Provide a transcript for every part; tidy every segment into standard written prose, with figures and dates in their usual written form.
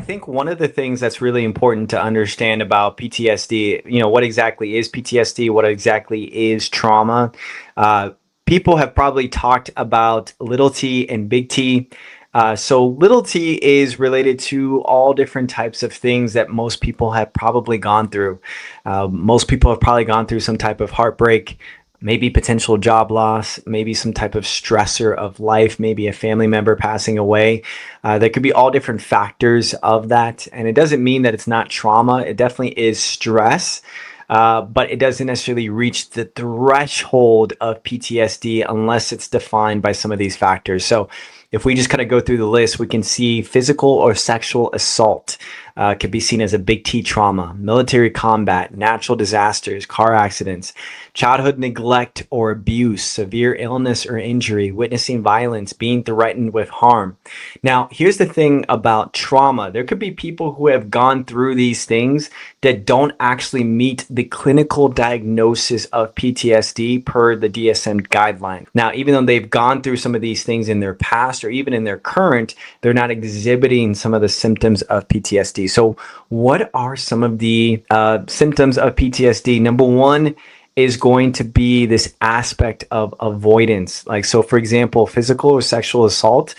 think one of the things that's really important to understand about PTSD, what exactly is PTSD, what exactly is trauma. Uh, People have probably talked about little t and big T. So little t is related to all different types of things that most people have probably gone through. Most people have probably gone through some type of heartbreak, maybe potential job loss, maybe some type of stressor of life, maybe a family member passing away. There could be all different factors of that. And it doesn't mean that it's not trauma. It definitely is stress. But it doesn't necessarily reach the threshold of PTSD unless it's defined by some of these factors. So, if we just kind of go through the list, we can see physical or sexual assault could be seen as a big T trauma, military combat, natural disasters, car accidents, childhood neglect or abuse, severe illness or injury, witnessing violence, being threatened with harm. Now, here's the thing about trauma. There could be people who have gone through these things that don't actually meet the clinical diagnosis of PTSD per the DSM guideline. Now, even though they've gone through some of these things in their past or even in their current, they're not exhibiting some of the symptoms of PTSD. So, what are some of the symptoms of PTSD? Number one is going to be this aspect of avoidance. Like, so for example, physical or sexual assault,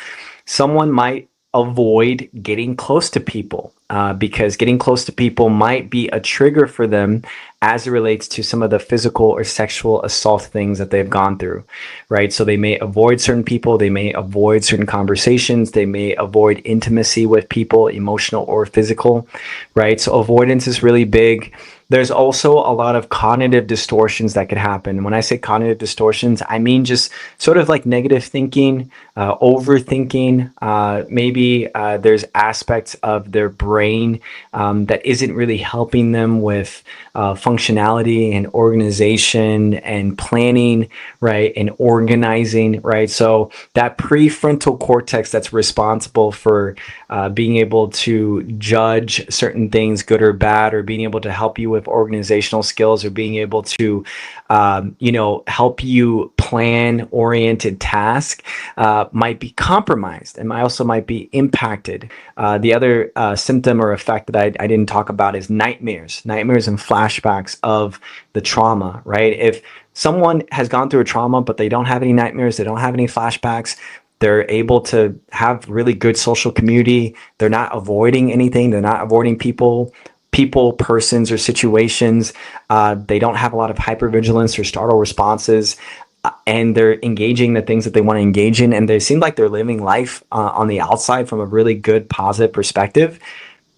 someone might avoid getting close to people because getting close to people might be a trigger for them as it relates to some of the physical or sexual assault things that they've gone through, right? So they may avoid certain people, they may avoid certain conversations, they may avoid intimacy with people, emotional or physical, right? So avoidance is really big. There's also a lot of cognitive distortions that could happen. When I say cognitive distortions, I mean just sort of like negative thinking, overthinking. Maybe there's aspects of their brain that isn't really helping them with functionality and organization and planning, right? And organizing, right? So that prefrontal cortex that's responsible for being able to judge certain things, good or bad, or being able to help you with organizational skills, or being able to, help you plan oriented tasks, might be compromised and also might be impacted. The other symptom or effect that I didn't talk about is nightmares and flashbacks of the trauma, right? If someone has gone through a trauma, but they don't have any nightmares, they don't have any flashbacks, they're able to have really good social community. They're not avoiding anything. They're not avoiding people, persons, or situations. They don't have a lot of hypervigilance or startle responses. And they're engaging the things that they want to engage in. And they seem like they're living life on the outside from a really good, positive perspective.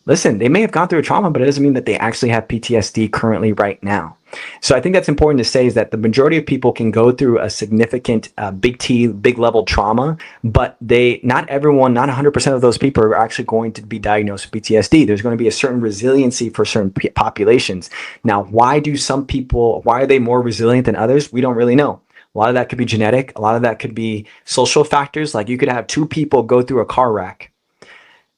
Listen, they may have gone through a trauma, but it doesn't mean that they actually have PTSD currently right now. So I think that's important to say, is that the majority of people can go through a significant big T, big level trauma, but not everyone, not 100% of those people are actually going to be diagnosed with PTSD. There's going to be a certain resiliency for certain populations. Now, why are they more resilient than others? We don't really know. A lot of that could be genetic. A lot of that could be social factors. Like you could have two people go through a car wreck,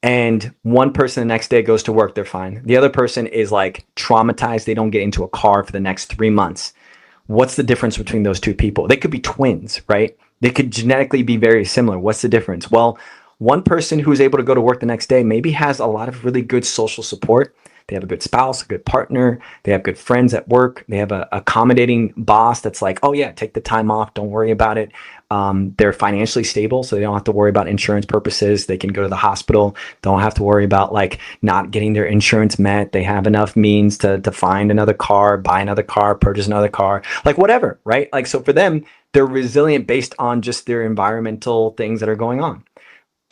and one person the next day goes to work, they're fine. The other person is like traumatized. They don't get into a car for the next 3 months. What's the difference between those two people? They could be twins, right? They could genetically be very similar. What's the difference? Well, one person who's able to go to work the next day maybe has a lot of really good social support. They have a good spouse, a good partner. They have good friends at work. They have an accommodating boss that's like, oh yeah, take the time off. Don't worry about it. They're financially stable, so they don't have to worry about insurance purposes. They can go to the hospital. Don't have to worry about like not getting their insurance met. They have enough means to find another car, buy another car, purchase another car, like whatever, right? Like, so for them, they're resilient based on just their environmental things that are going on.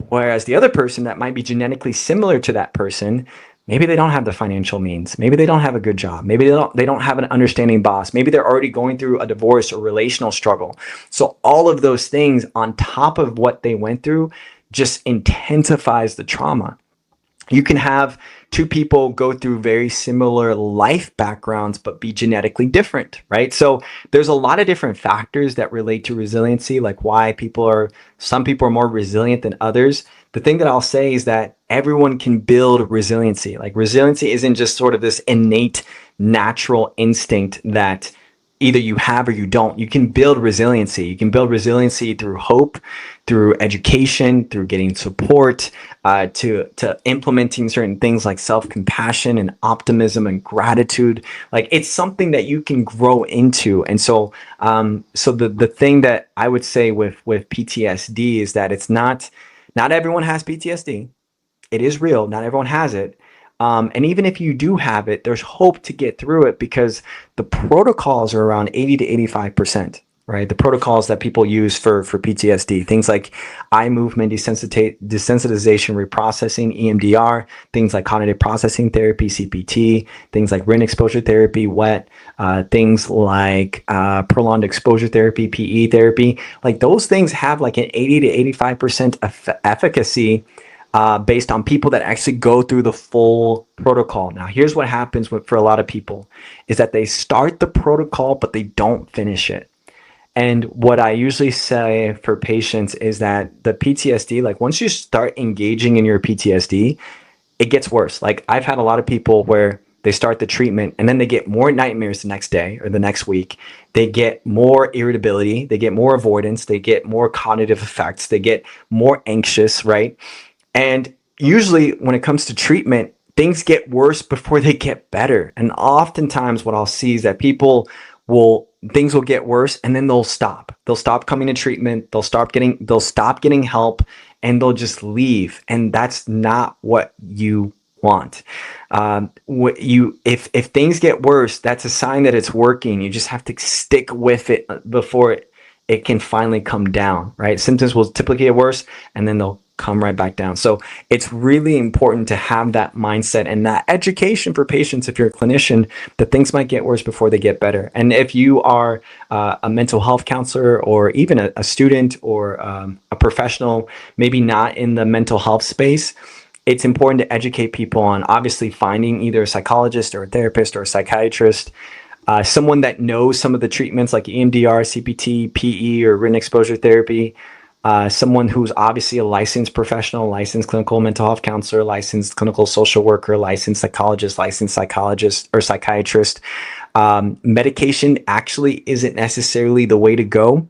Whereas the other person that might be genetically similar to that person, maybe they don't have the financial means. Maybe they don't have a good job. Maybe they don't have an understanding boss. Maybe they're already going through a divorce or relational struggle. So all of those things on top of what they went through just intensifies the trauma. You can have two people go through very similar life backgrounds but be genetically different, right? So there's a lot of different factors that relate to resiliency, like why some people are more resilient than others. The thing that I'll say is that everyone can build resiliency. Like resiliency isn't just sort of this innate natural instinct that either you have or you don't. You can build resiliency. You can build resiliency through hope, through education, through getting support, to implementing certain things like self-compassion and optimism and gratitude. Like, it's something that you can grow into. And so, so the thing that I would say with PTSD is that it's not everyone has PTSD. It is real. Not everyone has it. And even if you do have it, there's hope to get through it, because the protocols are around 80 to 85%, right? The protocols that people use for PTSD, things like eye movement desensitization reprocessing, EMDR, things like cognitive processing therapy, CPT, things like RIN exposure therapy, WET, things like prolonged exposure therapy, PE therapy. Like, those things have like an 80 to 85% efficacy, based on people that actually go through the full protocol. Now, here's what happens for a lot of people is that they start the protocol, but they don't finish it. And what I usually say for patients is that the PTSD, like, once you start engaging in your PTSD, it gets worse. Like, I've had a lot of people where they start the treatment and then they get more nightmares the next day or the next week. They get more irritability, they get more avoidance, they get more cognitive effects, they get more anxious, right? And usually when it comes to treatment, things get worse before they get better. And oftentimes what I'll see is that things will get worse and then they'll stop. They'll stop coming to treatment, they'll stop getting help, and they'll just leave. And that's not what you want. If things get worse, that's a sign that it's working. You just have to stick with it before it can finally come down, right? Symptoms will typically get worse and then they'll come right back down. So it's really important to have that mindset and that education for patients, if you're a clinician, that things might get worse before they get better. And if you are a mental health counselor, or even a student, or a professional, maybe not in the mental health space, it's important to educate people on obviously finding either a psychologist or a therapist or a psychiatrist, someone that knows some of the treatments like EMDR, CPT, PE, or RIN exposure therapy, someone who's obviously a licensed professional, licensed clinical mental health counselor, licensed clinical social worker, licensed psychologist or psychiatrist. Medication actually isn't necessarily the way to go.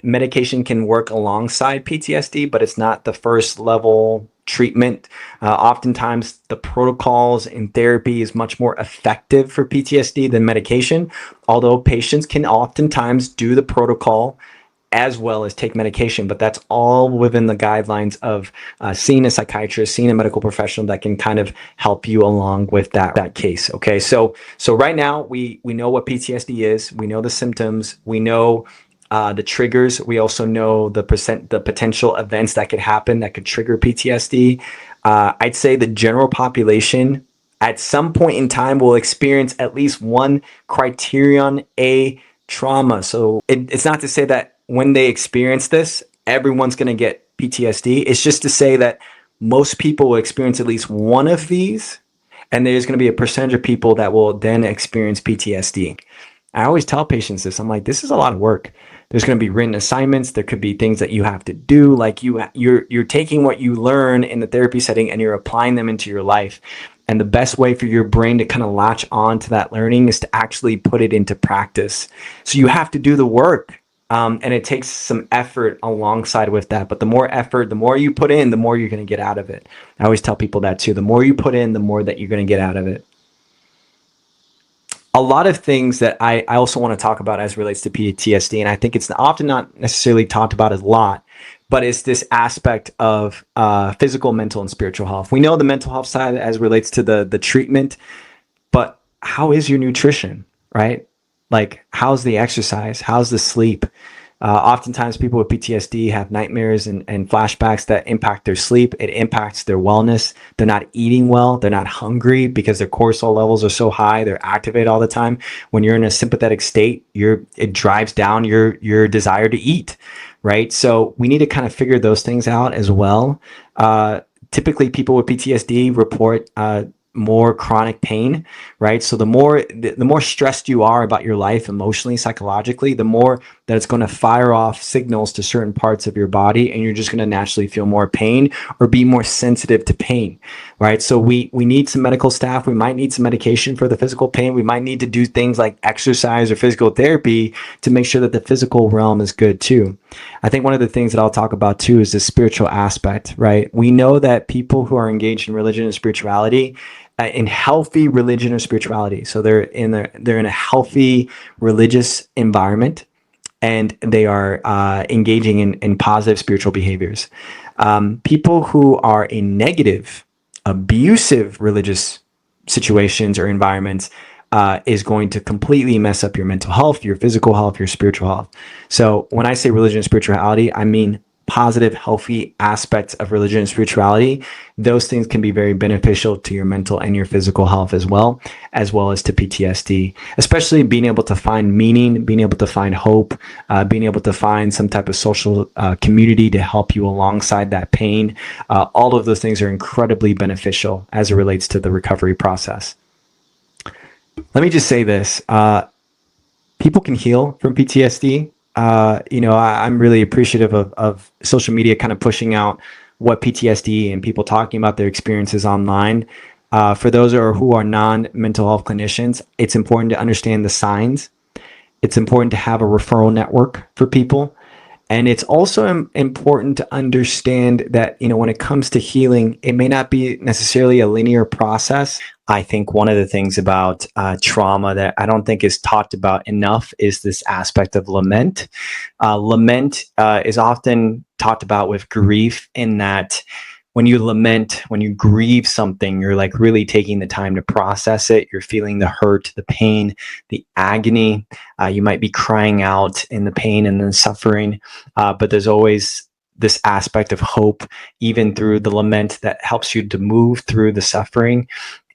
Medication can work alongside PTSD, but it's not the first level treatment. Oftentimes the protocols in therapy is much more effective for PTSD than medication, although patients can oftentimes do the protocol as well as take medication, but that's all within the guidelines of seeing a psychiatrist, seeing a medical professional that can kind of help you along with that case. Okay, so right now we know what PTSD is, we know the symptoms, we know the triggers, we also know the potential events that could happen that could trigger PTSD. I'd say the general population at some point in time will experience at least one criterion A trauma. So it's not to say that when they experience this, everyone's going to get PTSD. It's just to say that most people will experience at least one of these, and there's going to be a percentage of people that will then experience PTSD. I always tell patients this. I'm like, this is a lot of work. There's going to be written assignments. There could be things that you have to do. Like, you're taking what you learn in the therapy setting and you're applying them into your life. And the best way for your brain to kind of latch on to that learning is to actually put it into practice. So you have to do the work. And it takes some effort alongside with that. But the more effort, the more you put in, the more you're going to get out of it. I always tell people that too. The more you put in, the more that you're going to get out of it. A lot of things that I also want to talk about as relates to PTSD, and I think it's often not necessarily talked about a lot, but it's this aspect of physical, mental, and spiritual health. We know the mental health side as relates to the treatment, but how is your nutrition, right? Like, how's the exercise? How's the sleep? Oftentimes people with PTSD have nightmares and flashbacks that impact their sleep. It impacts their wellness. They're not eating well. They're not hungry because their cortisol levels are so high. They're activated all the time. When you're in a sympathetic state, it drives down your desire to eat, right? So we need to kind of figure those things out as well. Typically people with PTSD report more chronic pain, right? So the more stressed you are about your life emotionally, psychologically, the more that it's going to fire off signals to certain parts of your body, and you're just going to naturally feel more pain or be more sensitive to pain, right? So we need some medical staff. We might need some medication for the physical pain. We might need to do things like exercise or physical therapy to make sure that the physical realm is good too. I think one of the things that I'll talk about too is the spiritual aspect, right? We know that people who are engaged in religion and spirituality, in healthy religion or spirituality, so they're in a healthy religious environment, and they are engaging in positive spiritual behaviors. People who are in negative, abusive religious situations or environments is going to completely mess up your mental health, your physical health, your spiritual health. So when I say religion and spirituality, I mean positive, healthy aspects of religion and spirituality. Those things can be very beneficial to your mental and your physical health as well as to PTSD, especially being able to find meaning, being able to find hope, being able to find some type of social community to help you alongside that pain. All of those things are incredibly beneficial as it relates to the recovery process. Let me just say this. People can heal from PTSD. I'm really appreciative of social media kind of pushing out what PTSD and people talking about their experiences online. For those who are non-mental health clinicians, it's important to understand the signs. It's important to have a referral network for people. And it's also important to understand that, when it comes to healing, it may not be necessarily a linear process. I think one of the things about trauma that I don't think is talked about enough is this aspect of lament. Lament is often talked about with grief, in that when you lament, when you grieve something, you're like really taking the time to process it. You're feeling the hurt, the pain, the agony. You might be crying out in the pain and the suffering, but there's always this aspect of hope, even through the lament, that helps you to move through the suffering.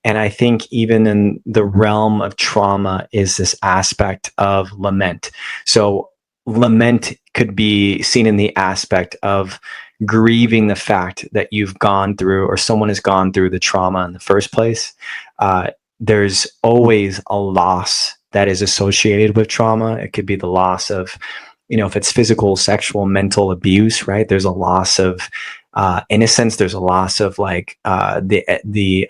And I think even in the realm of trauma is this aspect of lament. So lament could be seen in the aspect of grieving the fact that you've gone through, or someone has gone through, the trauma in the first place. There's always a loss that is associated with trauma. It could be the loss of, if it's physical, sexual, mental abuse, right? There's a loss of innocence. There's a loss of the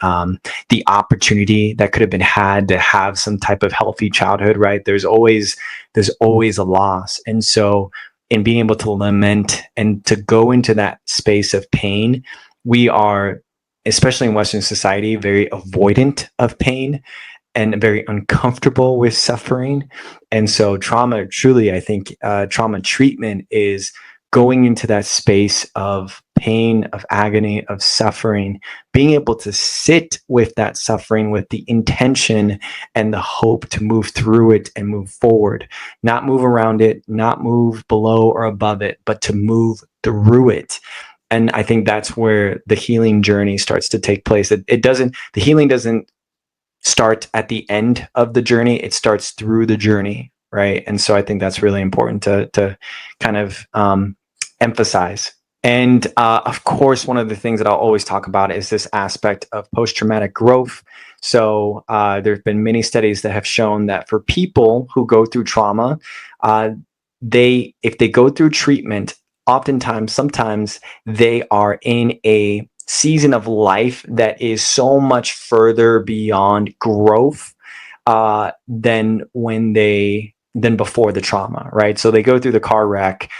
opportunity that could have been had to have some type of healthy childhood, right? There's always a loss. And so in being able to lament and to go into that space of pain, we are, especially in Western society, very avoidant of pain and very uncomfortable with suffering. And so trauma, truly, I think trauma treatment is going into that space of pain, of agony, of suffering, being able to sit with that suffering with the intention and the hope to move through it and move forward, not move around it, not move below or above it, but to move through it. And I think that's where the healing journey starts to take place. The healing doesn't start at the end of the journey. It starts through the journey, right? And so I think that's really important to kind of emphasize. And of course, one of the things that I'll always talk about is this aspect of post-traumatic growth. So there have been many studies that have shown that for people who go through trauma, if they go through treatment, sometimes they are in a season of life that is so much further beyond growth than before the trauma, right? So they go through the car wreck,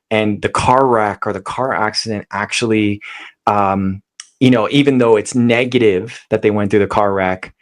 and the car wreck or the car accident actually, even though it's negative that they went through the car wreck,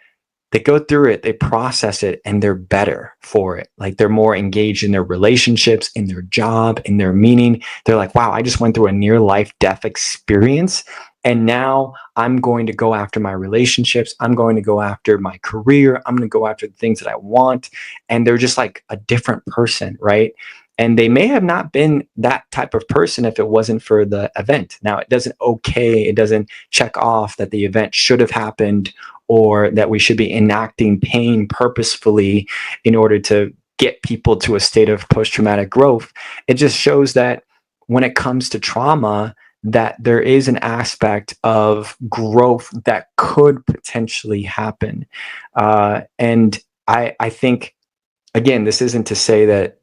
they go through it, they process it, and they're better for it. Like, they're more engaged in their relationships, in their job, in their meaning. They're like, wow, I just went through a near life death experience. And now I'm going to go after my relationships. I'm going to go after my career. I'm going to go after the things that I want. And they're just like a different person, right? And they may have not been that type of person if it wasn't for the event. Now, it doesn't check off that the event should have happened, or that we should be enacting pain purposefully in order to get people to a state of post-traumatic growth. It just shows that when it comes to trauma, that there is an aspect of growth that could potentially happen. And I think, again, this isn't to say that,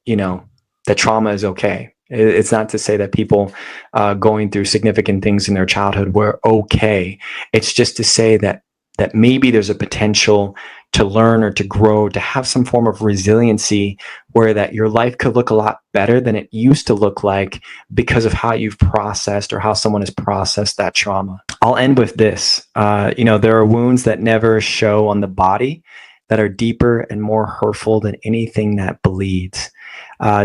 that trauma is okay. It's not to say that people going through significant things in their childhood were okay. It's just to say that maybe there's a potential to learn or to grow, to have some form of resiliency, where that your life could look a lot better than it used to look like because of how you've processed or how someone has processed that trauma. I'll end with this. There are wounds that never show on the body that are deeper and more hurtful than anything that bleeds.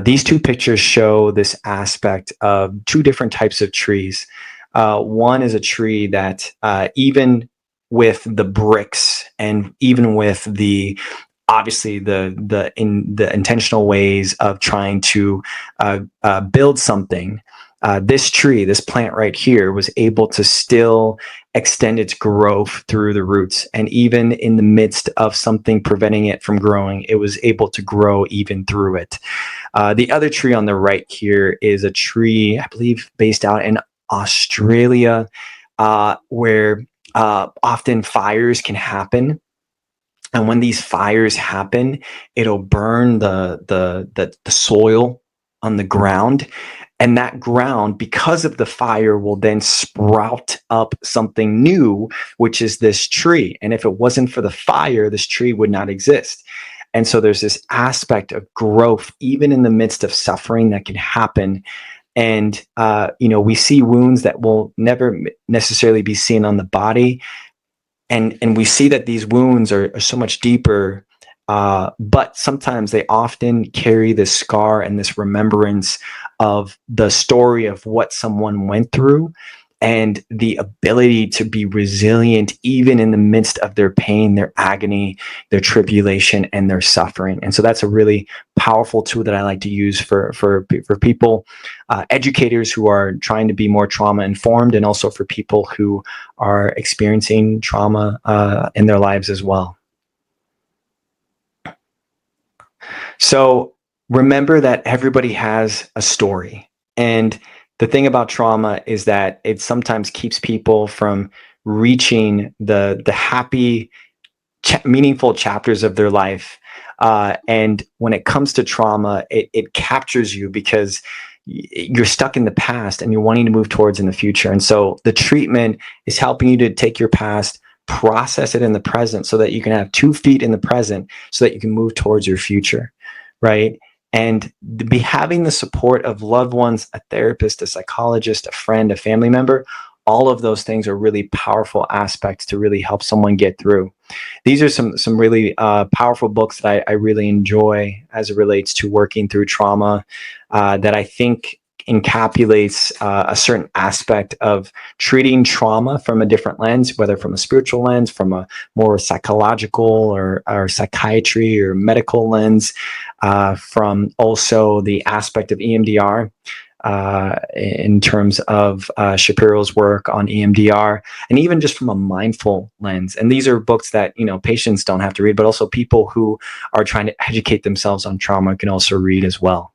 These two pictures show this aspect of two different types of trees. One is a tree that even with the bricks and even with the obviously the intentional ways of trying to build something, this tree, this plant right here, was able to still extend its growth through the roots, and even in the midst of something preventing it from growing, it was able to grow even through it. The other tree on the right here is a tree, I believe, based out in Australia, where often fires can happen. And when these fires happen, it'll burn the soil on the ground. And that ground, because of the fire, will then sprout up something new, which is this tree. And if it wasn't for the fire, this tree would not exist. And so there's this aspect of growth, even in the midst of suffering, that can happen. And, we see wounds that will never necessarily be seen on the body. And we see that these wounds are so much deeper, but sometimes they often carry this scar and this remembrance of the story of what someone went through, and the ability to be resilient even in the midst of their pain, their agony, their tribulation, and their suffering. And so that's a really powerful tool that I like to use for people, educators who are trying to be more trauma informed, and also for people who are experiencing trauma in their lives as well. So remember that everybody has a story. And the thing about trauma is that it sometimes keeps people from reaching the happy, meaningful chapters of their life. And when it comes to trauma, it captures you because you're stuck in the past and you're wanting to move towards in the future. And so the treatment is helping you to take your past, process it in the present, so that you can have 2 feet in the present, so that you can move towards your future, right? And be having the support of loved ones, a therapist, a psychologist, a friend, a family member, all of those things are really powerful aspects to really help someone get through. These are some really powerful books that I really enjoy as it relates to working through trauma, that I think encapsulates a certain aspect of treating trauma from a different lens, whether from a spiritual lens, from a more psychological or psychiatry or medical lens, from also the aspect of EMDR, in terms of Shapiro's work on EMDR, and even just from a mindful lens. And these are books that, patients don't have to read, but also people who are trying to educate themselves on trauma can also read as well.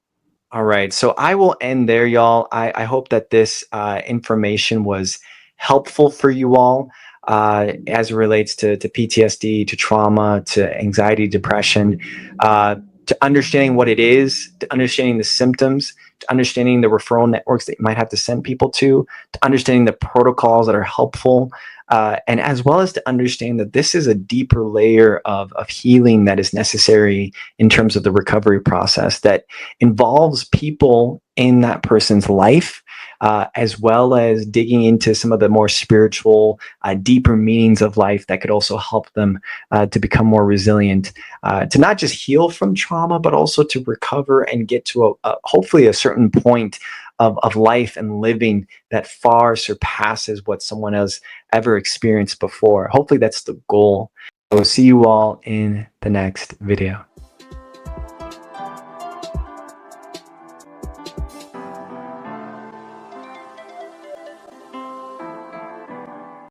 All right. So I will end there, y'all. I hope that this information was helpful for you all, as it relates to PTSD, to trauma, to anxiety, depression, to understanding what it is, to understanding the symptoms, to understanding the referral networks that you might have to send people to understanding the protocols that are helpful, and as well as to understand that this is a deeper layer of healing that is necessary in terms of the recovery process that involves people in that person's life, as well as digging into some of the more spiritual, deeper meanings of life that could also help them to become more resilient, to not just heal from trauma, but also to recover and get to hopefully a certain point of life and living that far surpasses what someone has ever experienced before. Hopefully that's the goal. I will see you all in the next video.